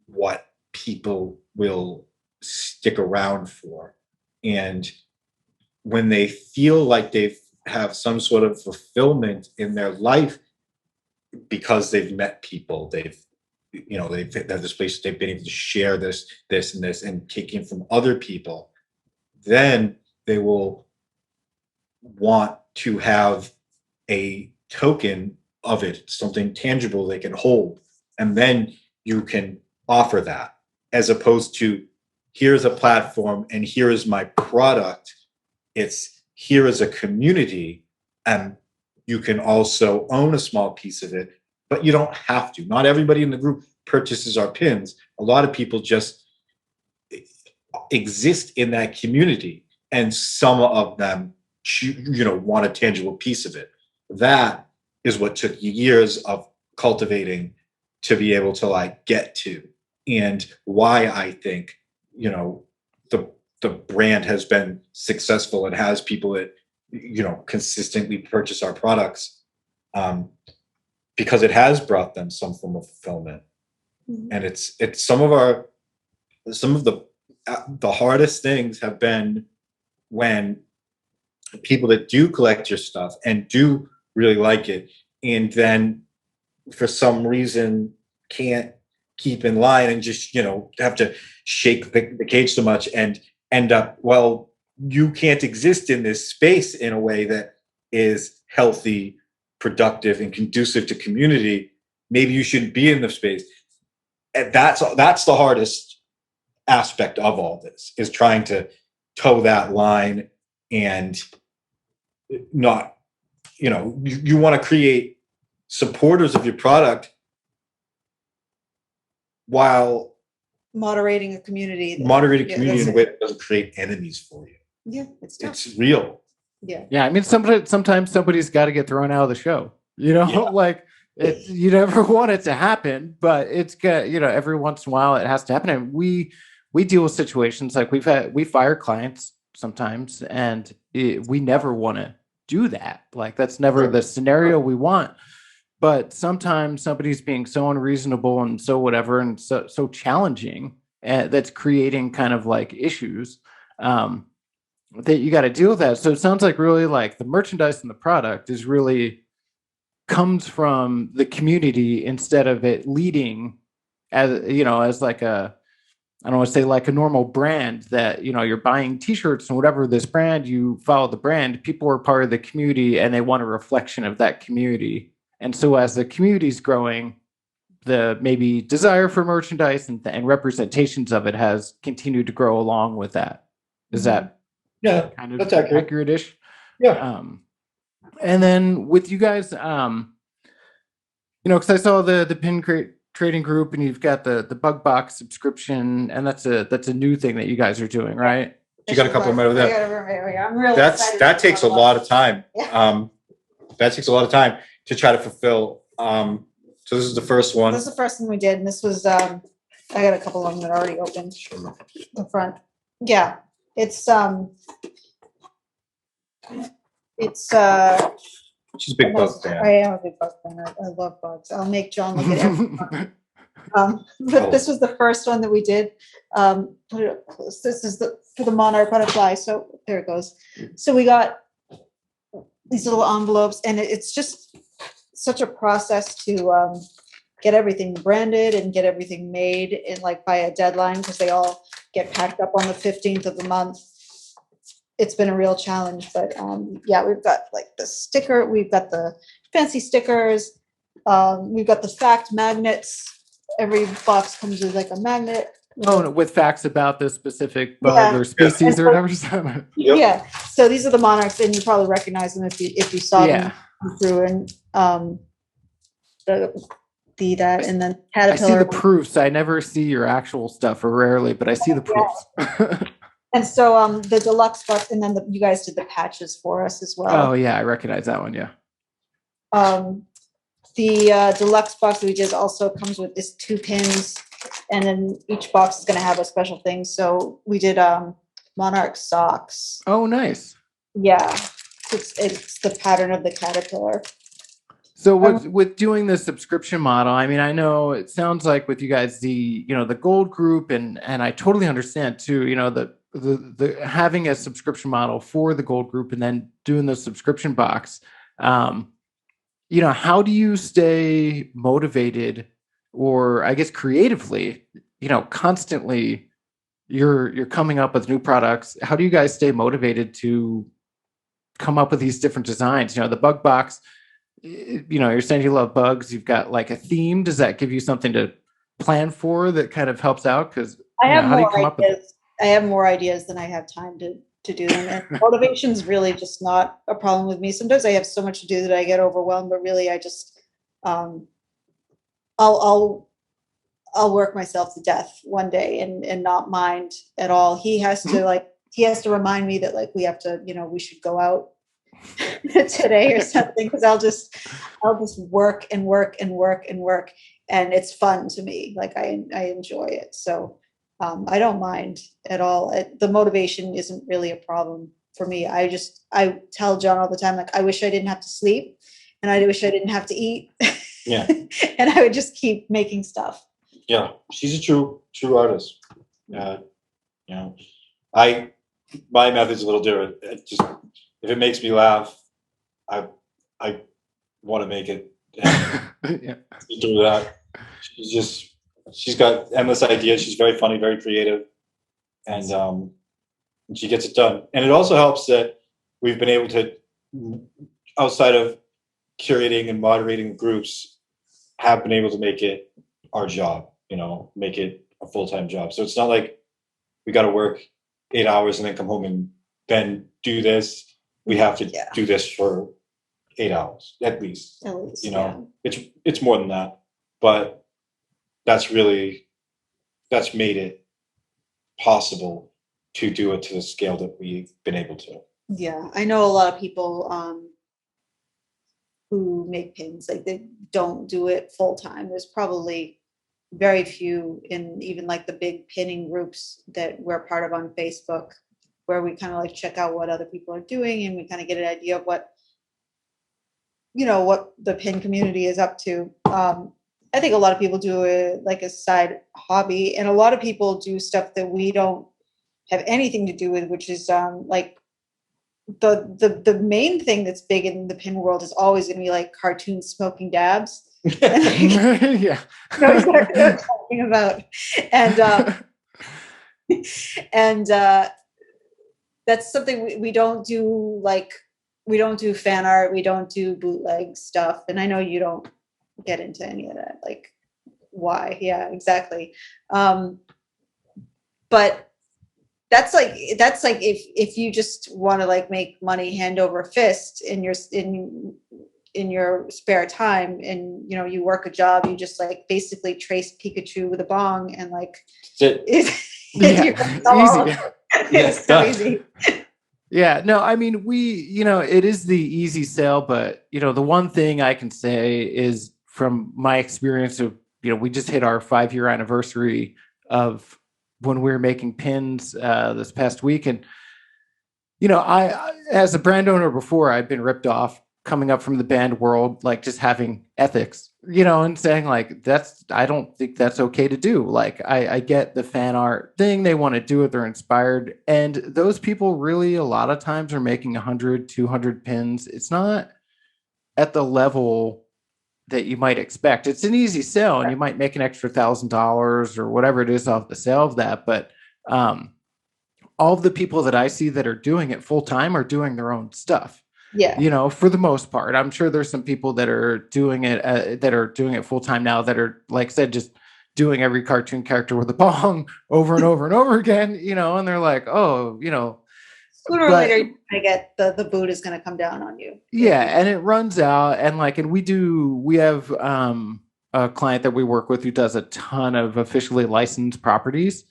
what people will stick around for. And when they feel like they have some sort of fulfillment in their life, because they've met people, they've have this place, they've been able to share this and this and taking from other people, then they will want to have a token of it, something tangible they can hold, and then you can offer that, as opposed to here's a platform and here is my product. It's here is a community, and you can also own a small piece of it, but you don't have to. Not everybody in the group purchases our pins. A lot of people just exist in that community, and some of them want a tangible piece of it. That is what took years of cultivating to be able to like get to, and why I think the brand has been successful and has people that consistently purchase our products, because it has brought them some form of fulfillment. And it's some of the hardest things have been when people that do collect your stuff and do really like it, and then for some reason can't keep in line and just have to shake the cage so much and end up, well, you can't exist in this space in a way that is healthy, productive, and conducive to community. Maybe you shouldn't be in the space. And that's the hardest aspect of all this, is trying to toe that line and not, you want to create supporters of your product while moderating a community. in a way that doesn't create enemies for you. Yeah, it's tough. It's real. Yeah. Yeah, I mean, sometimes somebody's got to get thrown out of the show. Like you never want it to happen, but it's got every once in a while it has to happen. And we deal with situations like we fire clients sometimes, and we never want to do that. Like that's never the scenario we want. But sometimes somebody's being so unreasonable and so whatever and so challenging, that's creating kind of like issues that you got to deal with that. So it sounds like really like the merchandise and the product is really comes from the community instead of it leading as like I don't want to say like a normal brand that, you're buying t-shirts and whatever this brand, you follow the brand, people are part of the community and they want a reflection of that community. And so as the community's growing, the maybe desire for merchandise and representations of it has continued to grow along with that. Is that kind of that's accurate. accurate-ish? Yeah. And then with you guys, because I saw the pin trading group, and you've got the Bug Box subscription, and that's a new thing that you guys are doing, right? You got a couple of them over there. I'm really excited that takes a lot of time. Yeah. That takes a lot of time to try to fulfill. So this is the first one. This is the first one we did, and this was I got a couple of them that are already opened. The front. Yeah. It's She's a big bug fan. I am a big bug fan. I love bugs. I'll make John look at every bug. But this was the first one that we did. Put it up close. This is for the monarch butterfly. So there it goes. So we got these little envelopes, and it's just such a process to get everything branded and get everything made in like by a deadline, because they all get packed up on the 15th of the month. It's been a real challenge, but we've got like the sticker, we've got the fancy stickers, we've got the fact magnets. Every box comes with like a magnet. Oh, no, with facts about the specific bug or species or whatever. Yep. Yeah. So these are the monarchs, and you probably recognize them if you saw them come through. And that, and then I see caterpillar. the proofs. I never see your actual stuff, or rarely, but I see the proofs. And so the deluxe box, and then you guys did the patches for us as well. Oh yeah, I recognize that one. Yeah. The deluxe box that we did also comes with this 2 pins, and then each box is going to have a special thing. So we did monarch socks. Oh, nice. Yeah, it's the pattern of the caterpillar. So with doing the subscription model, I mean, I know it sounds like with you guys, the gold group, and I totally understand too, the having a subscription model for the gold group and then doing the subscription box. how do you stay motivated, or I guess creatively, constantly you're coming up with new products. How do you guys stay motivated to come up with these different designs? The bug box, you're saying you love bugs. You've got like a theme. Does that give you something to plan for that kind of helps out? Because, I have how do you more come up with it? ideas. I have more ideas than I have time to do them. And motivation's really just not a problem with me. Sometimes I have so much to do that I get overwhelmed, but really I just um I'll work myself to death one day and not mind at all. He has to remind me that like we have to, we should go out today or something, because I'll just work and work and work and work, and it's fun to me. Like I enjoy it. So I don't mind at all. The motivation isn't really a problem for me. I tell John all the time, like, I wish I didn't have to sleep, and I wish I didn't have to eat. Yeah. And I would just keep making stuff. Yeah, she's a true artist. My method's a little different. Just if it makes me laugh, I want to make it. Yeah. Do that. She's got endless ideas. She's very funny, very creative, and she gets it done. And it also helps that we've been able to, outside of curating and moderating groups, have been able to make it our job. Make it a full-time job. So it's not like we got to work 8 hours and then come home and then do this. We have to do this for 8 hours at least. Yeah. It's more than that, but that's made it possible to do it to the scale that we've been able to. Yeah, I know a lot of people who make pins, like they don't do it full time. There's probably very few in even like the big pinning groups that we're part of on Facebook, where we kind of like check out what other people are doing, and we kind of get an idea of what the pin community is up to. I think a lot of people do it like a side hobby, and a lot of people do stuff that we don't have anything to do with, which is like the main thing that's big in the pin world is always going to be like cartoon smoking dabs. Yeah. Exactly what I'm talking about. And that's something we don't do. Like, we don't do fan art, we don't do bootleg stuff, and I know you don't get into any of that. Like, why? Yeah, exactly. But that's like if you just want to like make money hand over fist in your spare time, and you work a job, you just like basically trace Pikachu with a bong, and like It's easy. It's so easy. Yeah, no, I mean, it is the easy sell, but the one thing I can say is from my experience of, we just hit our 5-year anniversary of when we were making pins this past week. And, I, as a brand owner before, I'd been ripped off coming up from the band world, like just having ethics, and saying like, I don't think that's okay to do. Like, I get the fan art thing. They want to do it. They're inspired. And those people really, a lot of times are making 100, 200 pins. It's not at the level that you might expect. It's an easy sell, and you might make an extra $1,000 or whatever it is off the sale of that. But all of the people that I see that are doing it full time are doing their own stuff. Yeah. For the most part. I'm sure there's some people that are doing it full time now that are, like I said, just doing every cartoon character with a bong over and over and over again, and they're like, oh, sooner or later you're gonna get the boot is gonna come down on you. Yeah, and it runs out, and we have a client that we work with who does a ton of officially licensed properties.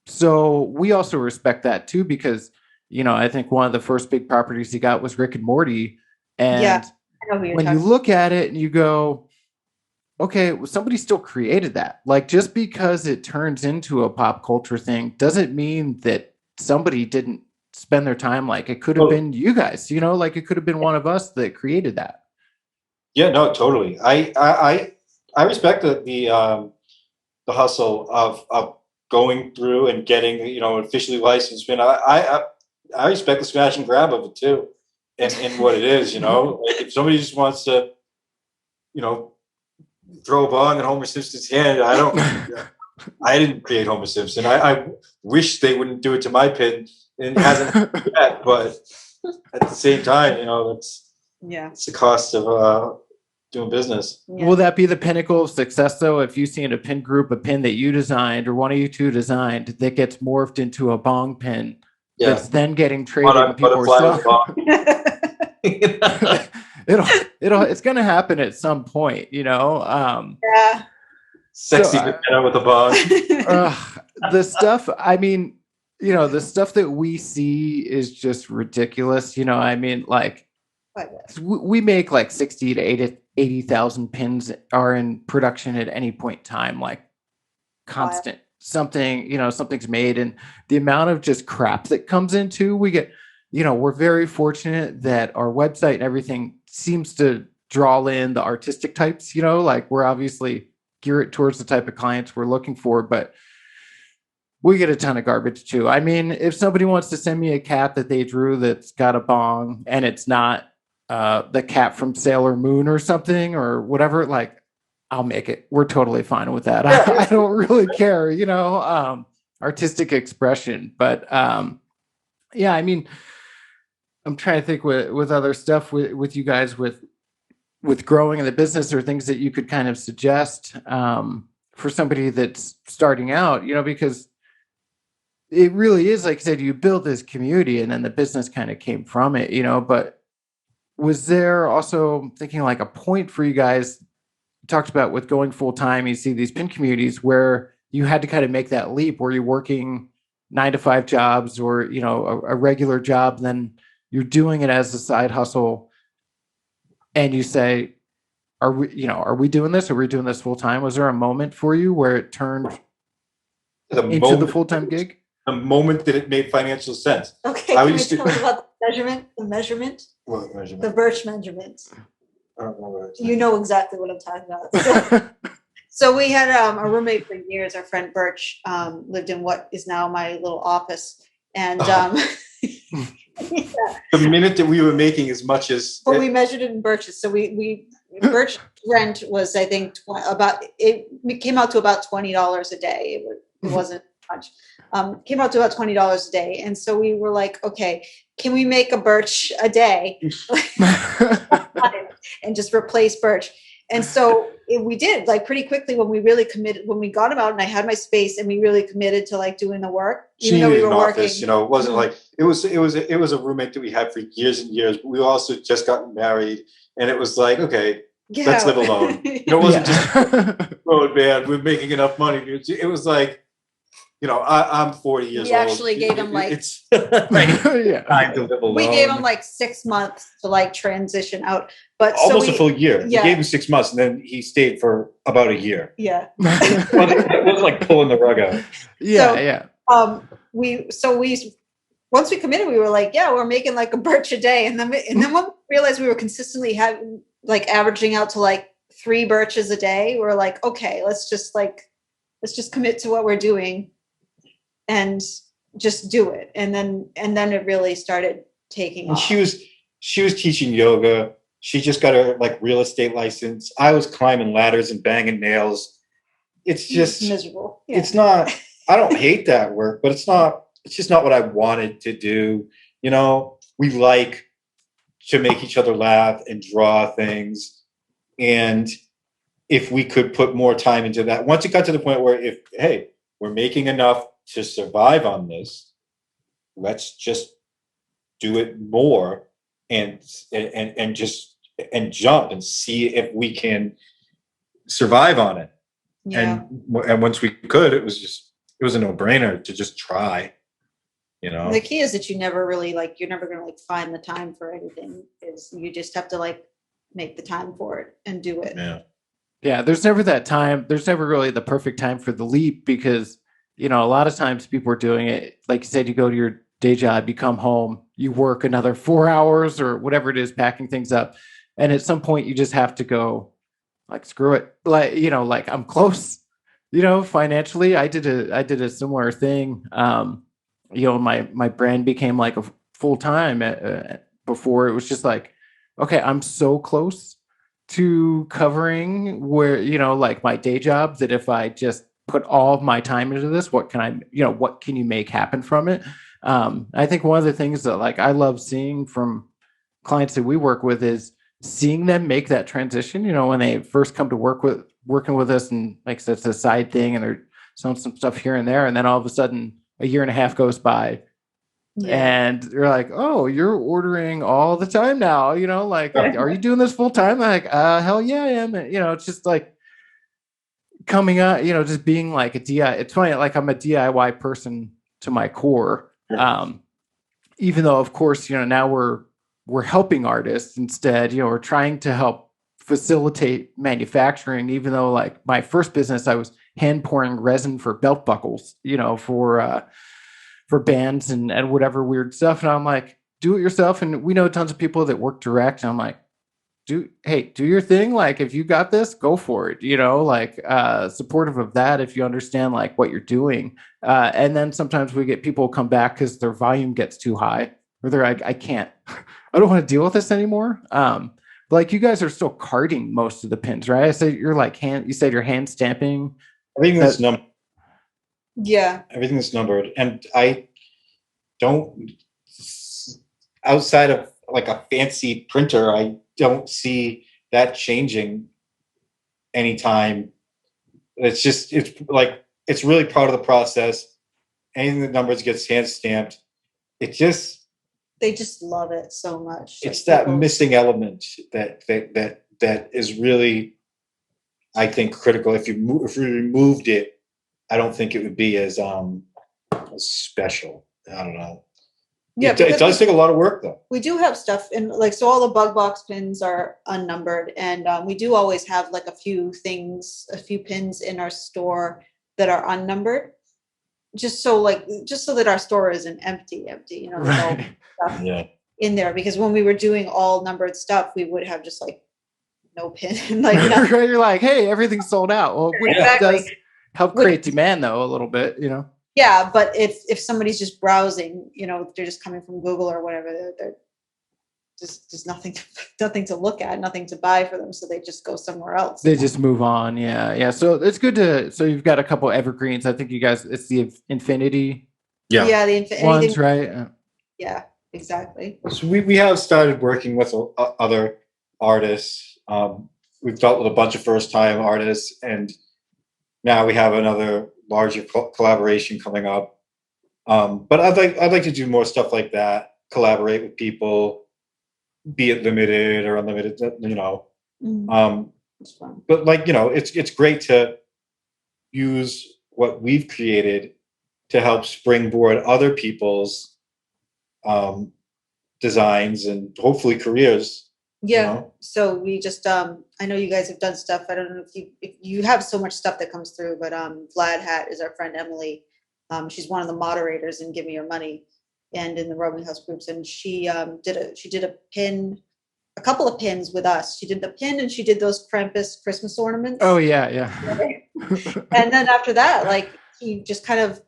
So we also respect that too, because I think one of the first big properties he got was Rick and Morty. And I know who you're when you look at it and you go, okay, well, somebody still created that. Like, just because it turns into a pop culture thing doesn't mean that somebody didn't spend their time. Like, it could have been you guys, like it could have been one of us that created that. Yeah, no, totally. I respect the hustle of going through and getting, officially licensed. And I respect the smash and grab of it too. in what it is, you know. Like if somebody just wants to, you know, throw a bong in Homer Simpson's hand, I didn't create Homer Simpson. I wish they wouldn't do it to my pin, and it hasn't yet, but at the same time, you know, Yeah. it's the cost of doing business. Yeah. Will that be the pinnacle of success, though? If you see in a pin group a pin that you designed or one of you two designed that gets morphed into a bong pin Yeah. that's then getting traded and people are Butterfly with selling, a bong. it's going to happen at some point, you know. Yeah. Sexy So, banana with a bong. The stuff, I mean, you know, the stuff that we see is just ridiculous. You know, I mean, like we make like 60 to 80,000 pins are in production at any point in time, like constant. Something, you know, something's made, and the amount of just crap that comes into, we get, you know, we're very fortunate that our website and everything seems to draw in the artistic types, you know, like we're obviously gear it towards the type of clients we're looking for, but we get a ton of garbage too. I mean, if somebody wants to send me a cat that they drew that's got a bong and it's not the cat from Sailor Moon or something or whatever, like I'll make it. We're totally fine with that. I don't really care, you know, artistic expression. But yeah, I mean, I'm trying to think with other stuff with you guys with growing in the business or things that you could kind of suggest for somebody that's starting out, you know, because it really is, like I said, you build this community and then the business kind of came from it, you know, but was there also thinking like a point for you guys talked about with going full time, you see these pin communities where you had to kind of make that leap where you're working 9 to 5 jobs or, you know, a regular job, then you're doing it as a side hustle. And you say, are we doing this? Are we doing this full time? Was there a moment for you where it turned into the full-time gig? The moment that it made financial sense. Okay, I can we used to- tell us about the measurement? What The measurement? birch measurement. I don't know what it's- You know exactly what I'm talking about. So we had a roommate for years. Our friend Birch lived in what is now my little office, and The minute that we were making as much as but we measured it in birches. So we birch rent was, I think, it came out to about $20 a day. It wasn't much. Came out to about $20 a day, and so we were like, okay, can we make a birch a day and just replace birch? And so we did, like, pretty quickly when we really committed, when we got him out and I had my space and we really committed to like doing the work, she even though needed we were an working. office, you know, it wasn't Mhm. like it was a roommate that we had for years and years, but we also just got married, and it was like, okay, Yeah. let's live alone. You know, it wasn't just Yeah. road man, we're making enough money. It was like, you know, I'm 40 years We old. actually gave him, like- it's Yeah. Time to live alone. We gave him like 6 months to like transition out, but almost so a full year. yeah. We gave him 6 months, and then he stayed for about a year. yeah. It was like pulling the rug out. Yeah, So- yeah. We once we committed, we were like, yeah, we're making like a birch a day, and then when we realized we were consistently having like averaging out to like 3 birches a day, we were like, okay, let's just commit to what we're doing and just do it. And then it really started taking And off. she was teaching yoga. She just got her like real estate license. I was climbing ladders and banging nails. It's just miserable. Yeah. it's not, I don't hate that work, but it's just not what I wanted to do. You know, we like to make each other laugh and draw things. And if we could put more time into that, once it got to the point where hey, we're making enough to survive on this, let's just do it more and jump and see if we can survive on it. Yeah. And once we could, it was a no-brainer to just try, you know. The key is that you never really you're never going to find the time for anything. Is you just have to make the time for it and do it. Yeah. Yeah, there's never that time. There's never really the perfect time for the leap because, you know, a lot of times people are doing it. Like you said, you go to your day job, you come home, you work another 4 hours or whatever it is, packing things up. And at some point you just have to go like, screw it. Like, you know, like I'm close, you know, financially. I did a similar thing. You know, my brand became like a full-time before. It was just like, okay, I'm so close to covering where, like my day job, that if I just put all of my time into this, what can you make happen from it? I think one of the things that like I love seeing from clients that we work with is seeing them make that transition, when they first come to working with us, and like I said, it's a side thing and they're selling some stuff here and there. And then all of a sudden a year and a half goes by and they're like, oh, you're ordering all the time now, like, are you doing this full time? Like, hell yeah, I am. It's just like coming up, just being like a DIY. It's funny, like I'm a DIY person to my core. Even though of course, now we're helping artists instead, we're trying to help facilitate manufacturing, even though like my first business, I was hand pouring resin for belt buckles, for bands and whatever weird stuff. And I'm like, do it yourself. And we know tons of people that work direct. And I'm like, do your thing. Like, if you got this, go for it, like, supportive of that if you understand like what you're doing. And then sometimes we get people come back because their volume gets too high, or they're like, I can't, I don't want to deal with this anymore. But like you guys are still carding most of the pins, right? I said you're like you said you're hand stamping. Everything that's numbered. Yeah. Everything that's numbered. And I don't, outside of like a fancy printer, I don't see that changing anytime. It's really part of the process. Anything that numbers gets hand stamped. They just love it so much. It's like that missing element that is really, I think, critical. If you removed it, I don't think it would be as special. I don't know. Yeah, it does take a lot of work though. We do have stuff in so all the bug box pins are unnumbered, and we do always have like a few pins in our store that are unnumbered, just so that our store isn't empty, Right. Stuff in there, because when we were doing all numbered stuff, we would have just like no pin, like You're like, hey, everything's sold out. Well, which does help create demand though a little bit, Yeah, but if somebody's just browsing, they're just coming from Google or whatever, they're just nothing to look at, nothing to buy for them, so they just go somewhere else. They just move on. Yeah. So it's good so you've got a couple evergreens. I think you guys, it's the Infinity. Yeah, the ones, right? Yeah, exactly. So we have started working with other artists. We've dealt with a bunch of first-time artists, and now we have another larger collaboration coming up. But I'd like to do more stuff like that. Collaborate with people, be it limited or unlimited. It's fun. But it's great to use what we've created to help springboard other people's designs and hopefully careers. Yeah. So we just I know you guys have done stuff. I don't know if you have so much stuff that comes through, but Vlad Hat is our friend Emily. She's one of the moderators in Give Me Your Money and in the Roaming House groups, and she did a pin, a couple of pins with us. She did the pin and she did those Krampus Christmas ornaments. Oh yeah. And then after that, like, he just kind of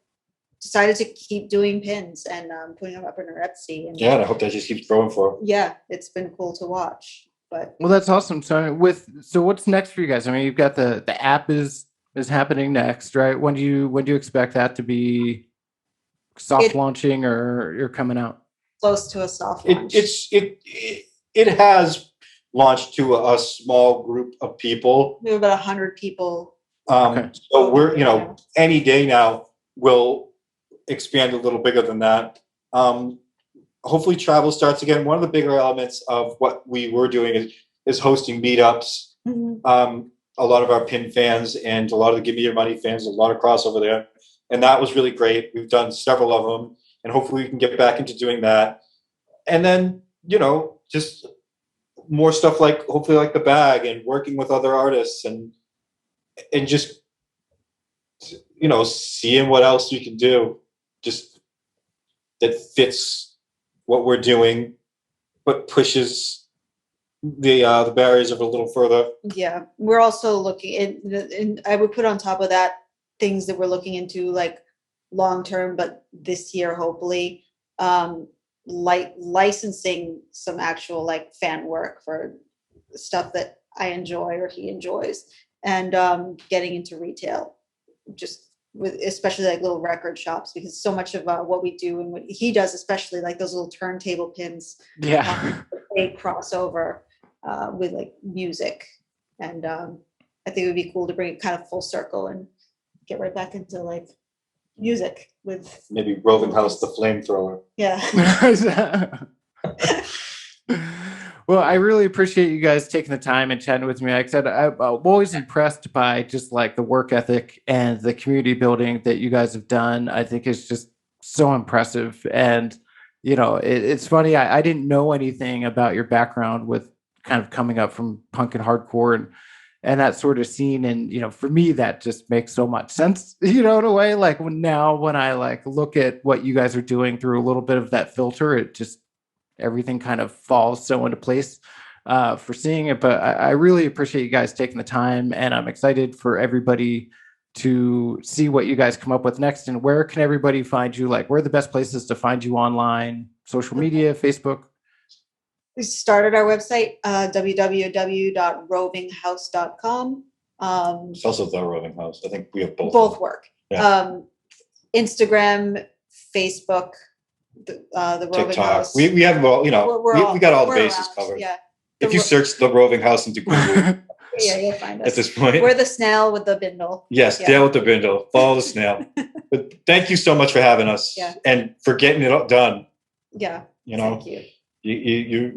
decided to keep doing pins and putting them up in her Etsy. And I hope that just keeps growing for her. Yeah, it's been cool to watch. But well, that's awesome. So what's next for you guys? I mean, you've got the app is happening next, right? When do you expect that to be soft launching or you're coming out? Close to a soft launch. It has launched to a small group of people. We have about 100 people. Okay. So we're any day now we'll expand a little bigger than that. Hopefully travel starts again. One of the bigger elements of what we were doing is hosting meetups. Mm-hmm. A lot of our pin fans and a lot of the Give Me Your Money fans, a lot of crossover there. And that was really great. We've done several of them, and hopefully we can get back into doing that. And then, just more stuff like hopefully like the bag and working with other artists and just, seeing what else we can do just that fits what we're doing, but pushes the barriers of a little further. Yeah, we're also looking and I would put on top of that things that we're looking into like long term, but this year hopefully licensing some actual like fan work for stuff that I enjoy or he enjoys, and getting into retail, just with especially like little record shops, because so much of what we do and what he does, especially like those little turntable pins, Yeah. they cross over with like music, and I think it would be cool to bring it kind of full circle and get right back into like music with Maybe Roving House, the flamethrower. yeah. Well, I really appreciate you guys taking the time and chatting with me. Like I said, I'm always impressed by just like the work ethic and the community building that you guys have done. I think it's just so impressive. And, you know, it's funny. I didn't know anything about your background with kind of coming up from punk and hardcore and that sort of scene. And, you know, for me, that just makes so much sense, you know, in a way. Like when I like look at what you guys are doing through a little bit of that filter, it just, everything kind of falls so into place for seeing it. But I really appreciate you guys taking the time, and I'm excited for everybody to see what you guys come up with next. And where can everybody find you? Like, where are the best places to find you online? Social media, Facebook? We started our website, www.rovinghouse.com. It's also the Roving House. I think we have both. Both work. Yeah. Instagram, Facebook, the Roving TikTok. House. We have all, you know, we got all the we're bases around, covered. Yeah. If you search the Roving House into Google, Yeah, you'll find at us. this point. We're the snail with the bindle. Yes, Yeah. Dale with the bindle. Follow the snail. But thank you so much for having us and for getting it done. Yeah. You know, Thank you.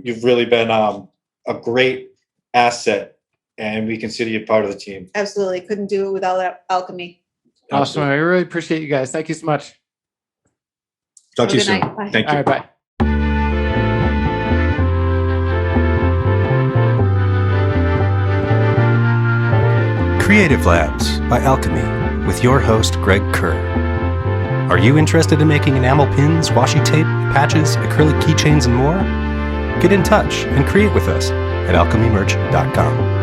you've really been a great asset, and we consider you part of the team. Absolutely. Couldn't do it without Alchemy. Awesome. I really appreciate you guys. Thank you so much. Talk to you Have a soon. good night. Bye. Thank you. All right, bye. Creative Labs by Alchemy with your host, Greg Kerr. Are you interested in making enamel pins, washi tape, patches, acrylic keychains, and more? Get in touch and create with us at alchemymerch.com.